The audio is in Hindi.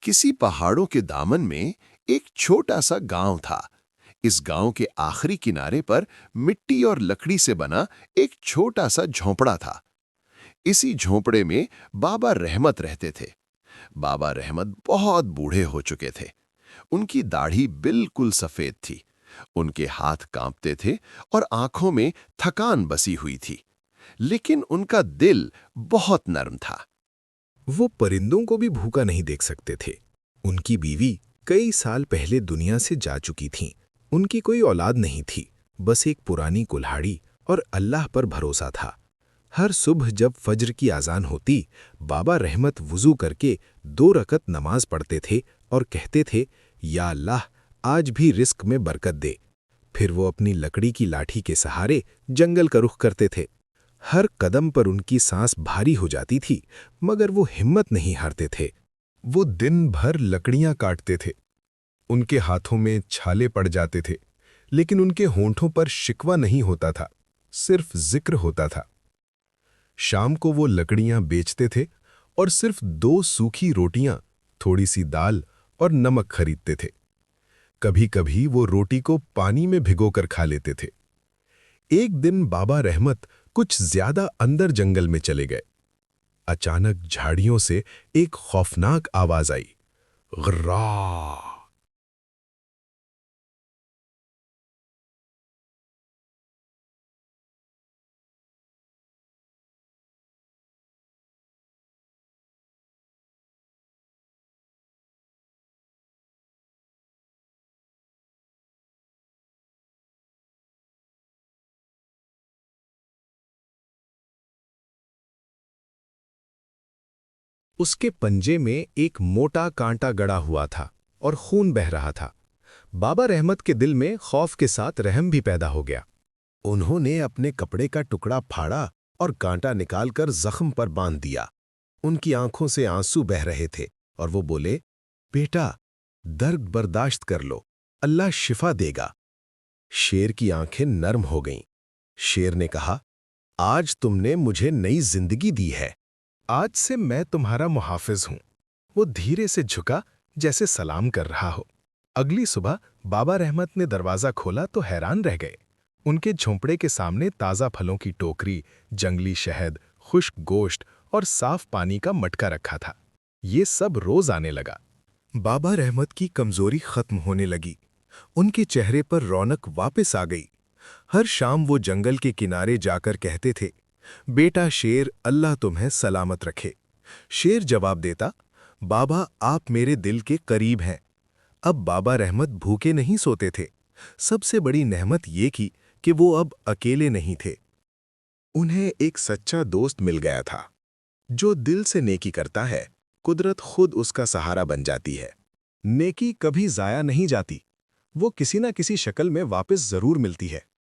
किसी पहाड़ों के दामन में एक छोटा सा गांव था। इस गांव के आखिरी किनारे पर मिट्टी और लकड़ी से बना एक छोटा सा झोंपड़ा था। इसी झोंपड़े में बाबा रहमत रहते थे। बाबा रहमत बहुत बूढ़े हो चुके थे। उनकी दाढ़ी बिल्कुल सफेद थी। उनके हाथ कांपते थे और आंखों में थकान बसी हुई थी, लेकिन उनका दिल बहुत नर्म था। वो परिंदों को भी भूखा नहीं देख सकते थे। उनकी बीवी कई साल पहले दुनिया से जा चुकी थीं। उनकी कोई औलाद नहीं थी, बस एक पुरानी कुल्हाड़ी और अल्लाह पर भरोसा था। हर सुबह जब फज्र की आज़ान होती, बाबा रहमत वुज़ू करके 2 रकत नमाज पढ़ते थे और कहते थे, या अल्लाह, आज भी रिस्क में बरकत दे। फिर वो अपनी लकड़ी की लाठी के सहारे जंगल का रुख करते थे। हर कदम पर उनकी सांस भारी हो जाती थी, मगर वो हिम्मत नहीं हारते थे। वो दिन भर लकड़ियां काटते थे। उनके हाथों में छाले पड़ जाते थे, लेकिन उनके होंठों पर शिकवा नहीं होता था, सिर्फ जिक्र होता था। शाम को वो लकड़ियां बेचते थे और सिर्फ 2 सूखी रोटियां, थोड़ी सी दाल और नमक खरीदते थे। कभी-कभी वो रोटी को पानी में भिगोकर खा लेते थे। एक दिन बाबा रहमत कुछ ज्यादा अंदर जंगल में चले गए। अचानक झाड़ियों से एक खौफनाक आवाज आई, गर्रा। उसके पंजे में एक मोटा कांटा गड़ा हुआ था और खून बह रहा था। बाबा रहमत के दिल में खौफ के साथ रहम भी पैदा हो गया। उन्होंने अपने कपड़े का टुकड़ा फाड़ा और कांटा निकालकर जख्म पर बांध दिया। उनकी आंखों से आंसू बह रहे थे और वो बोले, बेटा, दर्द बर्दाश्त कर लो, अल्लाह शिफा देगा। शेर की आंखें नर्म हो गईं। शेर ने कहा, आज तुमने मुझे नई जिंदगी दी है। आज से मैं तुम्हारा मुहाफिज हूं। वो धीरे से झुका, जैसे सलाम कर रहा हो। अगली सुबह बाबा रहमत ने दरवाजा खोला तो हैरान रह गए। उनके झोंपड़े के सामने ताज़ा फलों की टोकरी, जंगली शहद, खुश्क गोश्त और साफ पानी का मटका रखा था। ये सब रोज आने लगा। बाबा रहमत की कमजोरी खत्म होने लगी। उनके चेहरे पर रौनक वापस आ गई। हर शाम वो जंगल के किनारे जाकर कहते थे, बेटा शेर, अल्लाह तुम्हें सलामत रखे। शेर जवाब देता, बाबा, आप मेरे दिल के करीब हैं। अब बाबा रहमत भूखे नहीं सोते थे। सबसे बड़ी नेमत ये की कि वो अब अकेले नहीं थे। उन्हें एक सच्चा दोस्त मिल गया था। जो दिल से नेकी करता है, कुदरत खुद उसका सहारा बन जाती है। नेकी कभी जाया नहीं जाती, वो किसी ना किसी शक्ल में वापस जरूर मिलती है।